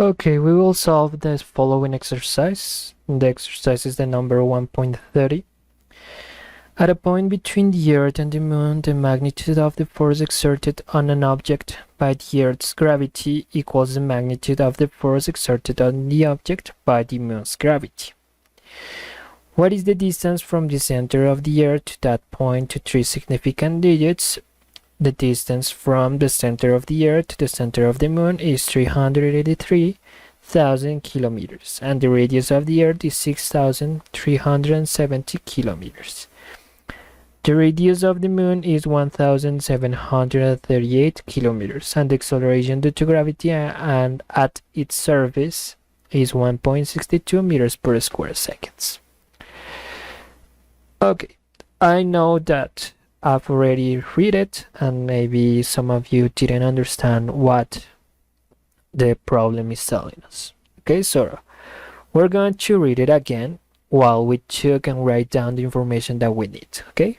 Okay, we will solve the following exercise. The exercise is the number 1.30. At a point between the Earth and the Moon, the magnitude of the force exerted on an object by the Earth's gravity equals the magnitude of the force exerted on the object by the Moon's gravity. What is the distance from the center of the Earth to that point to three significant digits? The distance from the center of the Earth to the center of the Moon is 383,000 kilometers, and the radius of the Earth is 6,370 kilometers. The radius of the Moon is 1,738 kilometers, and the acceleration due to gravity and at its surface is 1.62 meters per square seconds. Okay, I know that I've already read it, and maybe some of you didn't understand what the problem is telling us. Okay, so we're going to read it again while we check and write down the information that we need. Okay.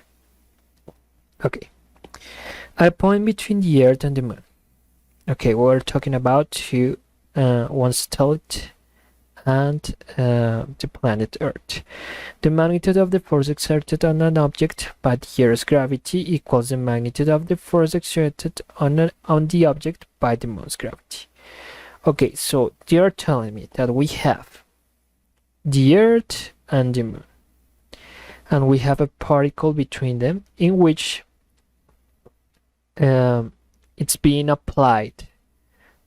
At a point between the Earth and the Moon. Okay, we're talking about one satellite and the planet Earth. The magnitude of the force exerted on an object by the Earth's gravity equals the magnitude of the force exerted on the object by the Moon's gravity. Okay, so they are telling me that we have the Earth and the Moon, and we have a particle between them in which it's being applied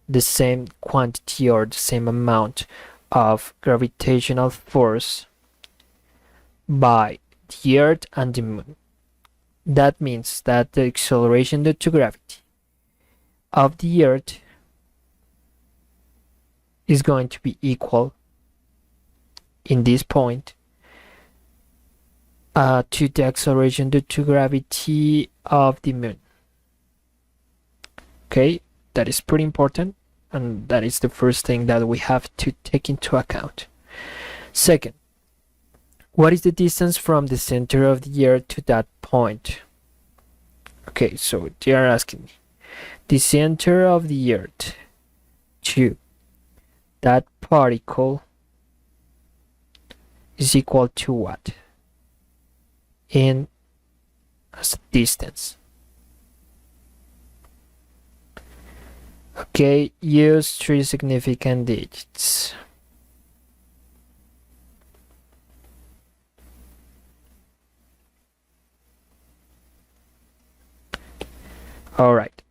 the same quantity or the same amount of gravitational force by the Earth and the Moon. That means that the acceleration due to gravity of the Earth is going to be equal in this point to the acceleration due to gravity of the Moon. Okay, that is pretty important, and that is the first thing that we have to take into account. Second, what is the distance from the center of the Earth to that point? Okay, so they are asking me the center of the Earth to that particle is equal to what in as distance? Okay, use three significant digits. All right,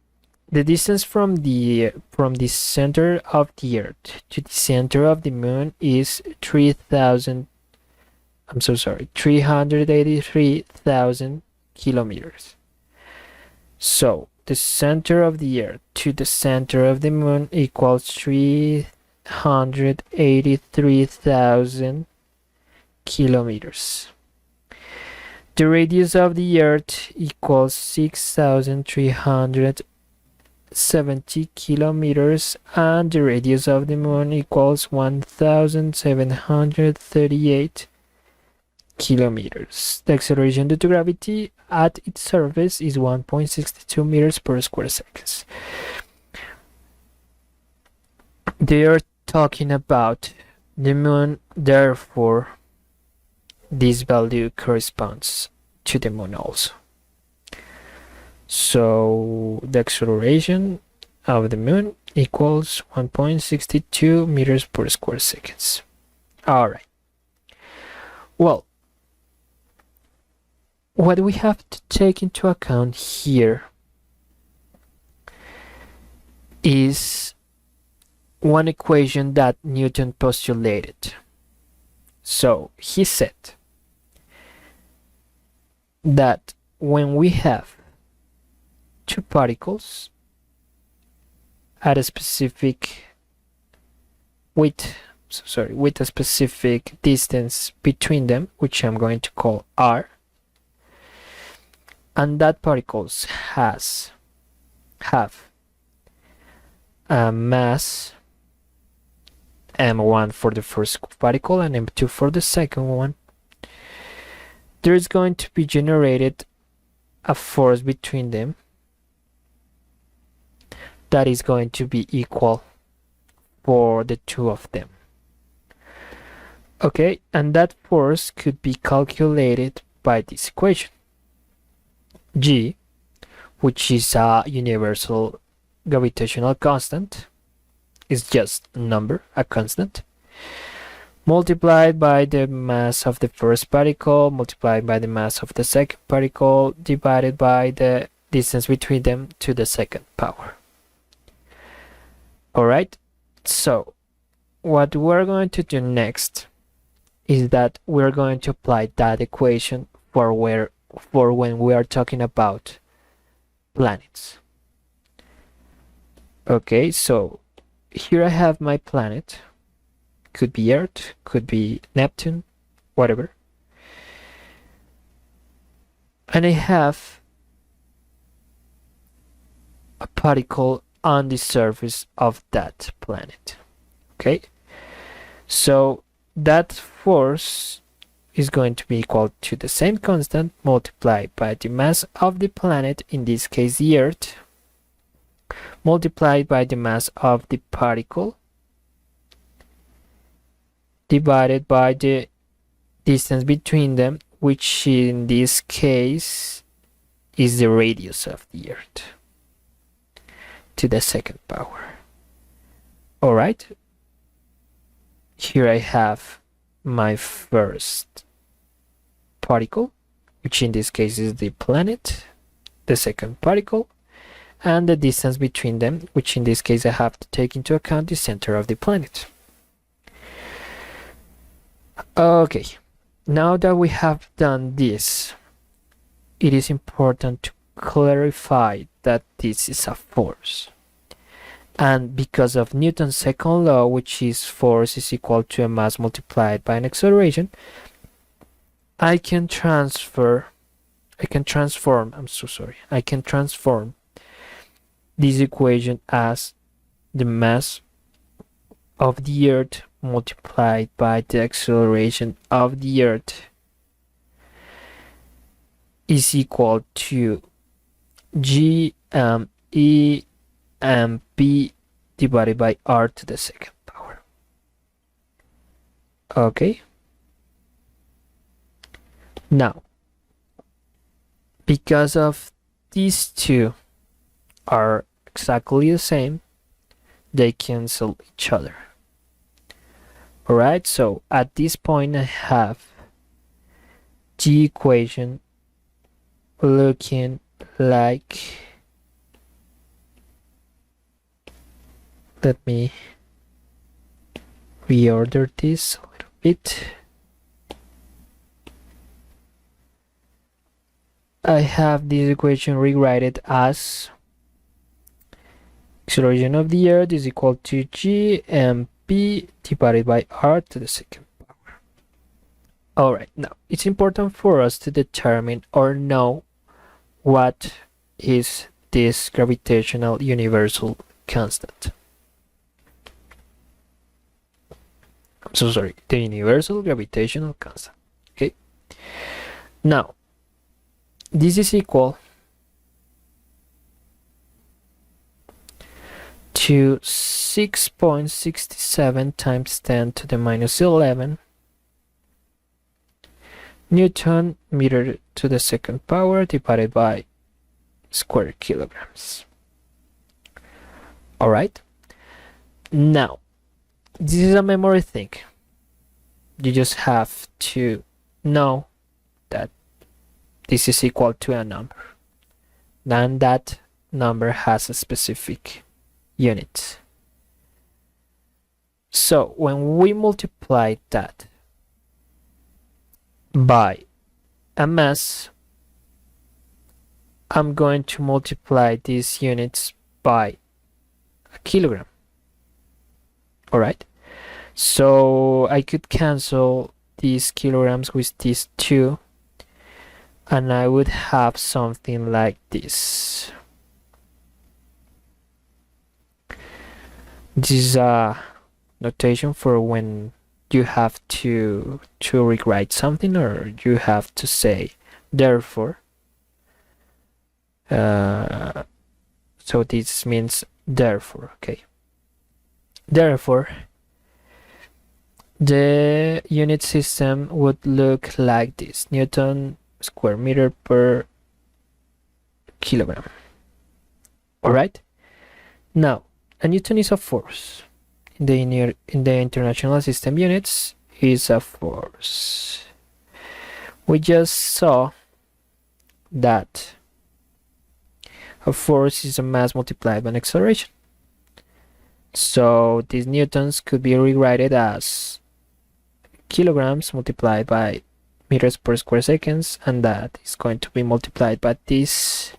the distance from the center of the Earth to the center of the Moon is 383,000 kilometers. So the center of the Earth to the center of the Moon equals 383,000 kilometers. The radius of the Earth equals 6,370 kilometers, and the radius of the Moon equals 1,738 kilometers. The acceleration due to gravity at its surface is 1.62 meters per square seconds. They are talking about the Moon, therefore this value corresponds to the Moon also. So the acceleration of the Moon equals 1.62 meters per square seconds. All right. Well, what we have to take into account here is one equation that Newton postulated. So he said that when we have two particles at a specific with a specific distance between them, which I'm going to call r, and that particles have a mass m1 for the first particle and m2 for the second one, there is going to be generated a force between them that is going to be equal for the two of them. Okay, and that force could be calculated by this equation. G, which is a universal gravitational constant, is just a number, a constant, multiplied by the mass of the first particle, multiplied by the mass of the second particle, divided by the distance between them to the second power. Alright, so what we're going to do next is that we're going to apply that equation for when we are talking about planets. Okay, so here I have my planet. Could be Earth, could be Neptune, whatever. And I have a particle on the surface of that planet. Okay, so that force is going to be equal to the same constant multiplied by the mass of the planet, in this case the Earth, multiplied by the mass of the particle, divided by the distance between them, which in this case is the radius of the Earth, to the second power. Alright, here I have my first particle, which in this case is the planet, the second particle, and the distance between them, which in this case I have to take into account the center of the planet. Okay, now that we have done this, it is important to clarify that this is a force. And because of Newton's second law, which is force is equal to a mass multiplied by an acceleration, I can transform this equation as the mass of the Earth multiplied by the acceleration of the Earth is equal to G E P divided by R to the second power. Okay, now because of these two are exactly the same, they cancel each other. Alright, so at this point I have the equation looking like, let me reorder this a little bit. I have this equation rewritten as acceleration of the Earth is equal to G_p divided by R to the second power. Alright, now it's important for us to determine or know what is this gravitational universal constant. I'm so sorry, the universal gravitational constant. Okay, now this is equal to 6.67 times 10 to the minus 11 Newton meter to the second power divided by square kilograms. Alright, now this is a memory thing. You just have to know that this is equal to a number, and that number has a specific unit. So when we multiply that by a mass, I'm going to multiply these units by a kilogram. Alright, so I could cancel these kilograms with these two, and I would have something like this. This is a notation for when you have to rewrite something, or you have to say therefore. So this means therefore. Okay, Therefore, the unit system would look like this: Newton square meter per kilogram. Alright? Now, a Newton is a force. In the international system units, is a force. We just saw that a force is a mass multiplied by an acceleration. So these newtons could be rewritten as kilograms multiplied by meters per square seconds, and that is going to be multiplied by these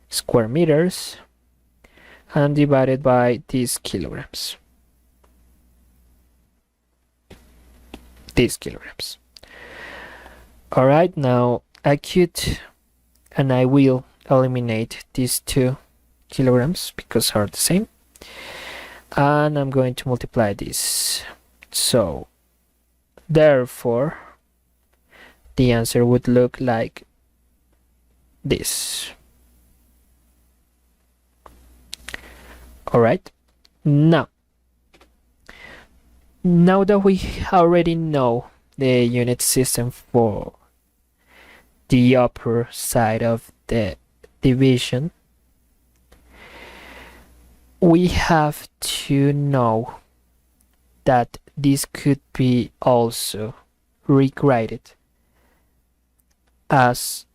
square meters and divided by these kilograms. Alright, now I could and I will eliminate these 2 kilograms because are the same, and I'm going to multiply this. So therefore the answer would look like this. Alright, now that we already know the unit system for the upper side of the division, we have to know that this could be also rewritten as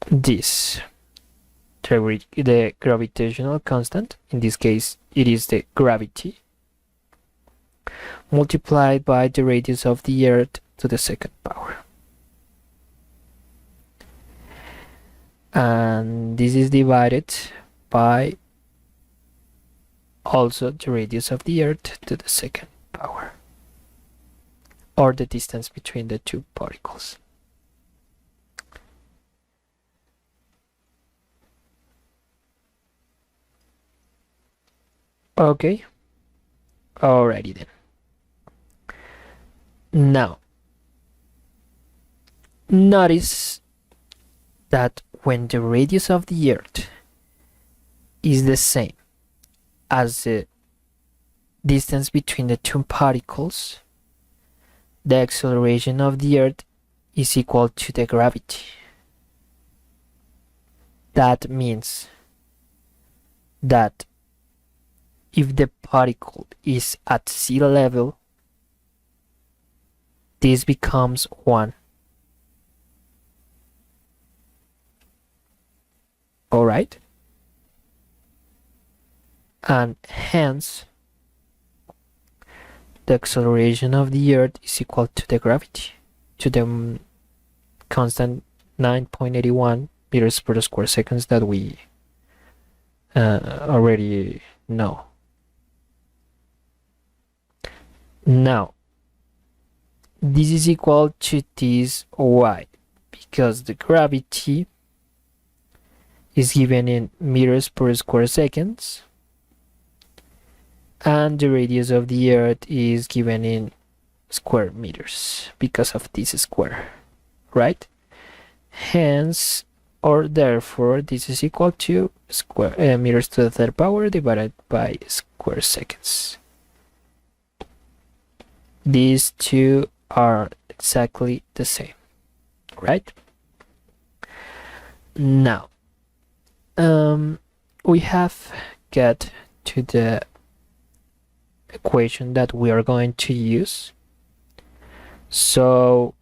this. The gravitational constant, in this case it is the gravity, multiplied by the radius of the earth to the second power. And this is divided by also the radius of the earth to the second power, or the distance between the 2 particles. Okay, alrighty then. Now, notice that when the radius of the earth is the same as the distance between the 2 particles, the acceleration of the earth is equal to the gravity. That means that if the particle is at sea level, this becomes 1. Alright? And hence, the acceleration of the earth is equal to the gravity, to the constant 9.81 meters per square seconds that we already know. Now, this is equal to this y, because the gravity is given in meters per square seconds, and the radius of the earth is given in square meters because of this square, right? Hence, or therefore, this is equal to square meters to the third power divided by square seconds. These 2 are exactly the same, right? Now, we have get to the equation that we are going to use. So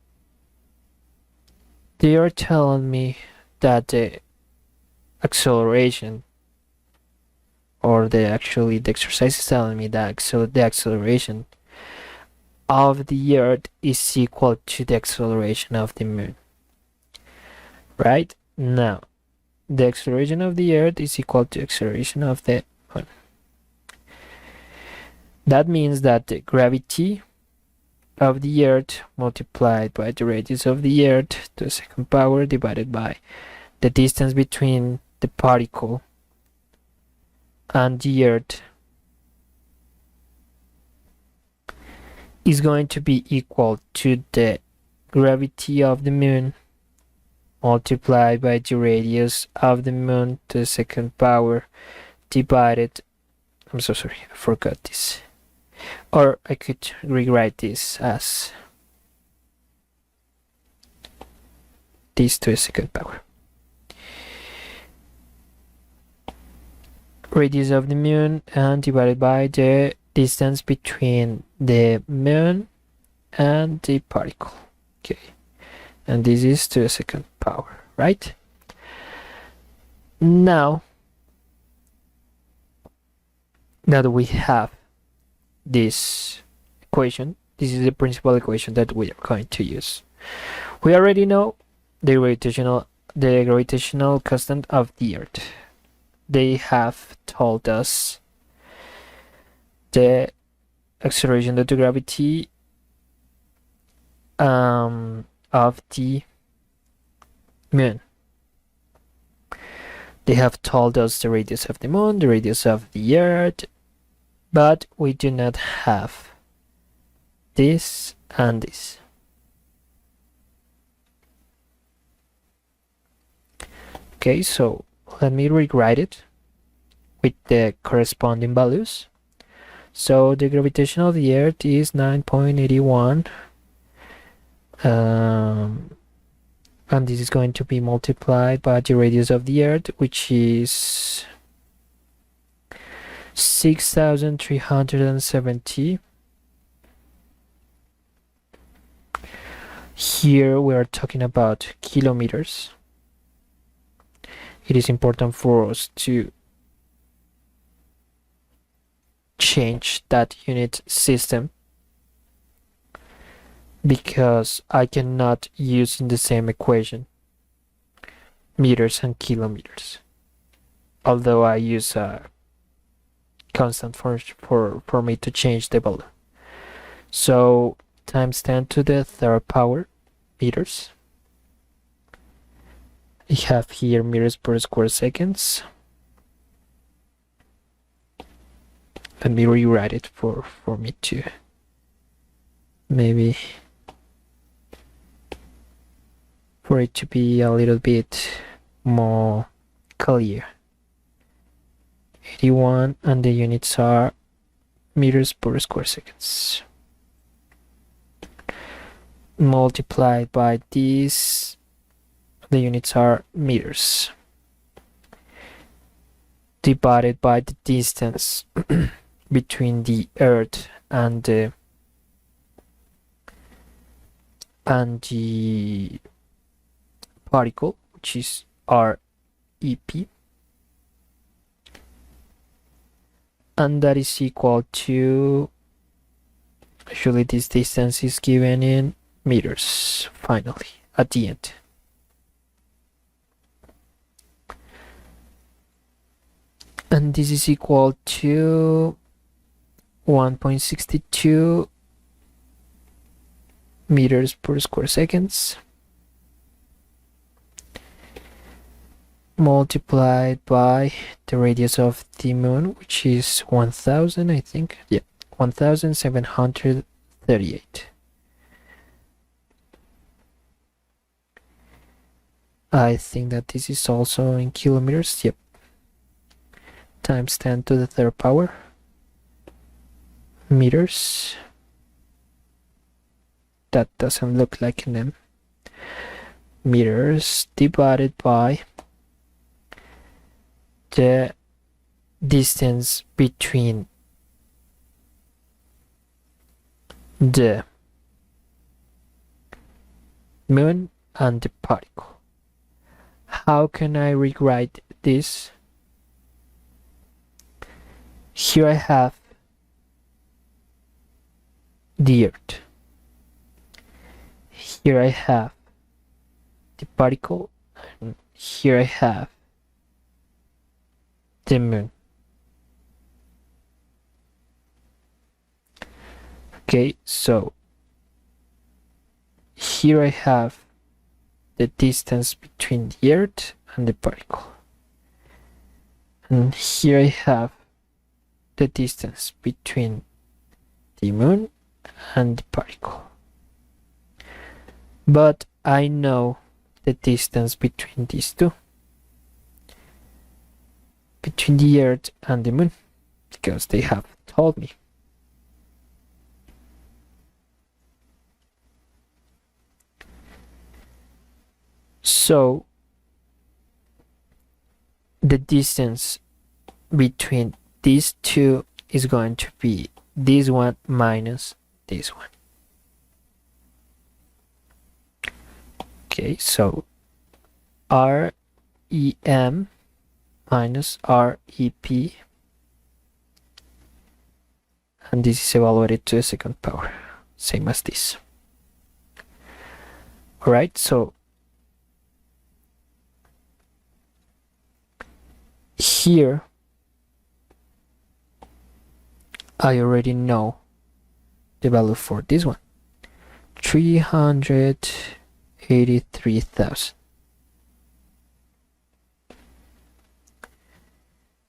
they are telling me that the acceleration, or the exercise is telling me that the acceleration of the earth is equal to the acceleration of the moon. Right? Now, the acceleration of the earth is equal to acceleration of the moon. That means that the gravity of the earth multiplied by the radius of the earth to the second power divided by the distance between the particle and the earth is going to be equal to the gravity of the moon multiplied by the radius of the moon to the second power divided. I'm so sorry, I forgot this. Or I could rewrite this as this to the second power. Radius of the moon and divided by the distance between the moon and the particle. Okay, and this is to the second power, right? Now that we have this equation, this is the principal equation that we are going to use. We already know the gravitational constant of the Earth. They have told us the acceleration due to gravity of the moon. They have told us the radius of the moon, the radius of the Earth, but we do not have this and this. Okay, so let me rewrite it with the corresponding values. So the gravitation of the Earth is 9.81, and this is going to be multiplied by the radius of the Earth, which is 6,370. Here we are talking about kilometers. It is important for us to change that unit system because I cannot use in the same equation meters and kilometers, although I use a constant for me to change the value. So times 10 to the third power meters. I have here meters per square seconds. Let me rewrite it for me to maybe for it to be a little bit more clear. 81, and the units are meters per square seconds. Multiplied by this, the units are meters. Divided by the distance between the Earth and the particle, which is REP, and that is equal to, actually this distance is given in meters finally at the end. And this is equal to 1.62 meters per square seconds multiplied by the radius of the moon, which is 1000, I think. Yeah, 1738. I think that this is also in kilometers. Yep. Times 10 to the third power meters. That doesn't look like an M. Meters divided by the distance between the moon and the particle. How can I rewrite this? Here I have the Earth. Here I have the particle, and here I have the moon. Okay, so here I have the distance between the Earth and the particle, and here I have the distance between the moon and the particle. But I know the distance between these two, between the Earth and the Moon, because they have told me. So the distance between these two is going to be this one minus this one. Okay, so REM minus REP, and this is evaluated to the second power, same as this. Alright, so here I already know the value for this one, 383,000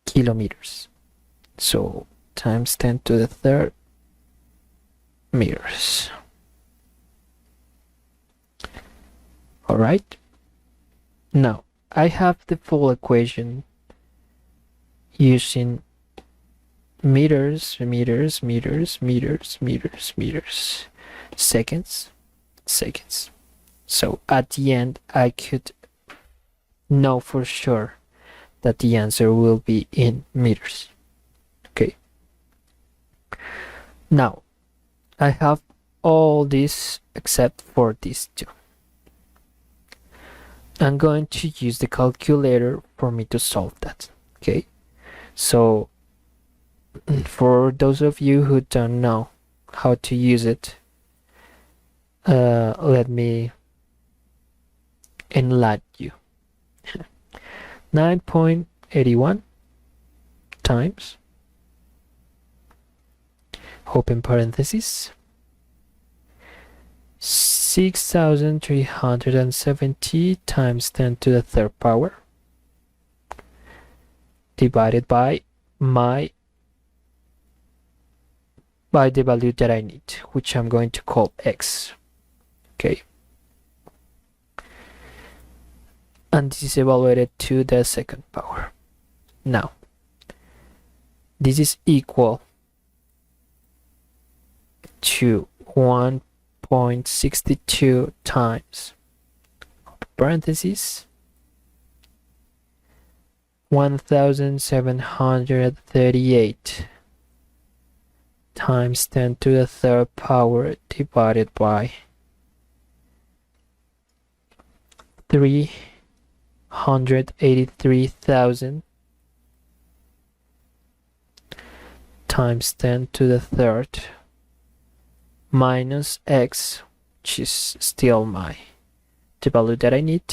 kilometers. So times 10 to the third meters. All right. Now I have the full equation using meters, seconds. So at the end, I could know for sure that the answer will be in meters. Okay. Now, I have all this except for these two. I'm going to use the calculator for me to solve that. Okay. So, for those of you who don't know how to use it, let me enlighten you. 9.81 times, open parenthesis, 6,370 times 10 to the third power divided by the value that I need, which I'm going to call x. Okay. And this is evaluated to the second power. Now, this is equal to 1.62 times, parentheses, 1,738 times 10 to the third power divided by 383,000 times 10 to the third minus x, which is still the value that I need,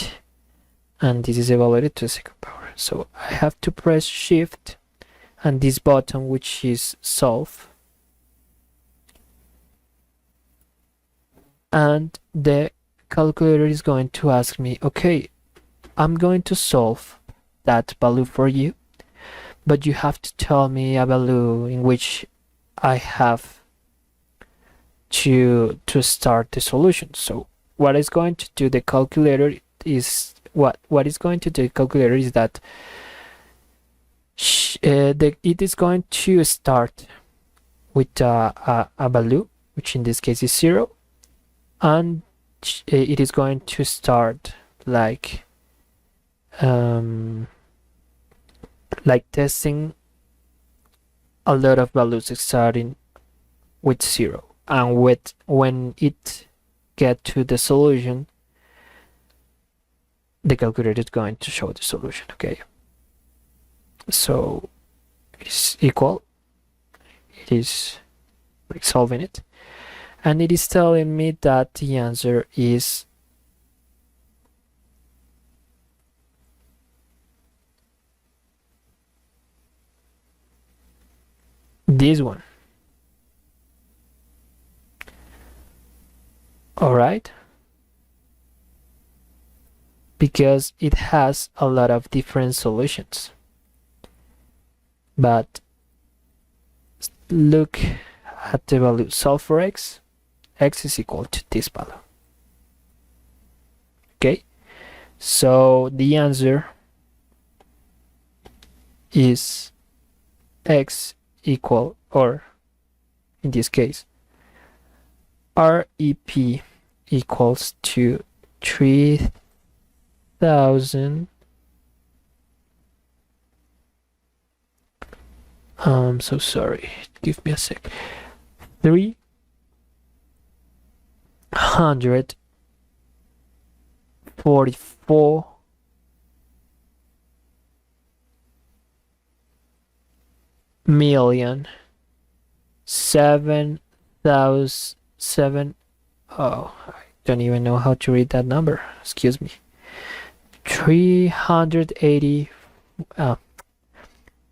and this is evaluated to the second power. So I have to press shift and this button, which is solve, and the calculator is going to ask me, okay, I'm going to solve that value for you, but you have to tell me a value in which I have to start the solution. So what is going to do the calculator is what is going to do the calculator is that it is going to start with a value, which in this case is 0, and it is going to start like testing a lot of values starting with 0, and when it get to the solution, the calculator is going to show the solution. Okay, so it's equal, it is like solving it, and it is telling me that the answer is this one. All right, because it has a lot of different solutions, but look at the value. Solve for x is equal to this value. Okay, So the answer is x equal, or in this case, REP equals to 3000. I'm so sorry. Give me a sec. 344 million 7,007. Oh, I don't even know how to read that number. Excuse me. 380.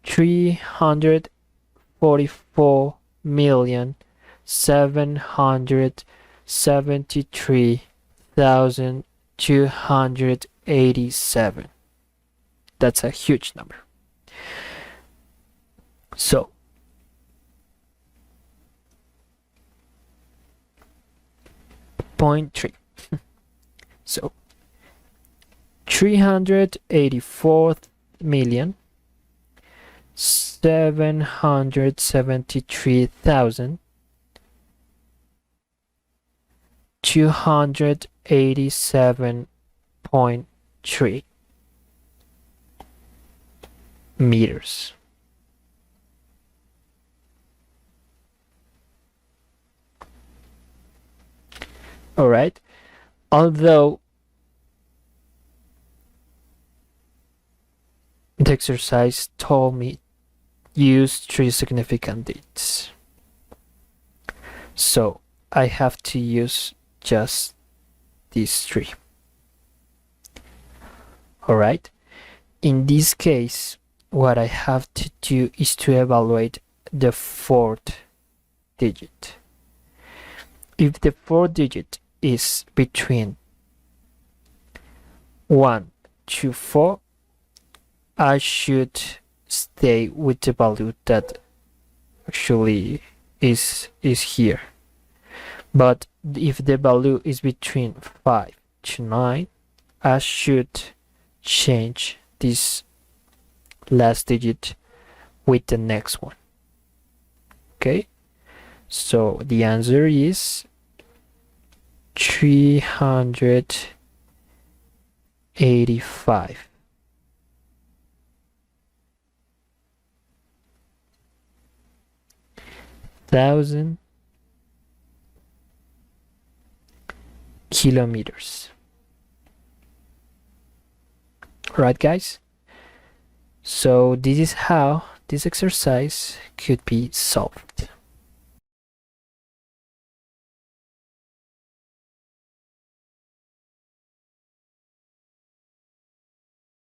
344,773,287. That's a huge number. So point 3. So 384,773,287.3 meters. All right. Although the exercise told me use 3 significant dates, so I have to use just these 3. All right. In this case, what I have to do is to evaluate the 4th digit. If the 4th digit is between 1 to 4, I should stay with the value that actually is here. But if the value is between 5 to 9, I should change this last digit with the next one. Okay, so the answer is 385. Thousand kilometers. Right, guys? So this is how this exercise could be solved.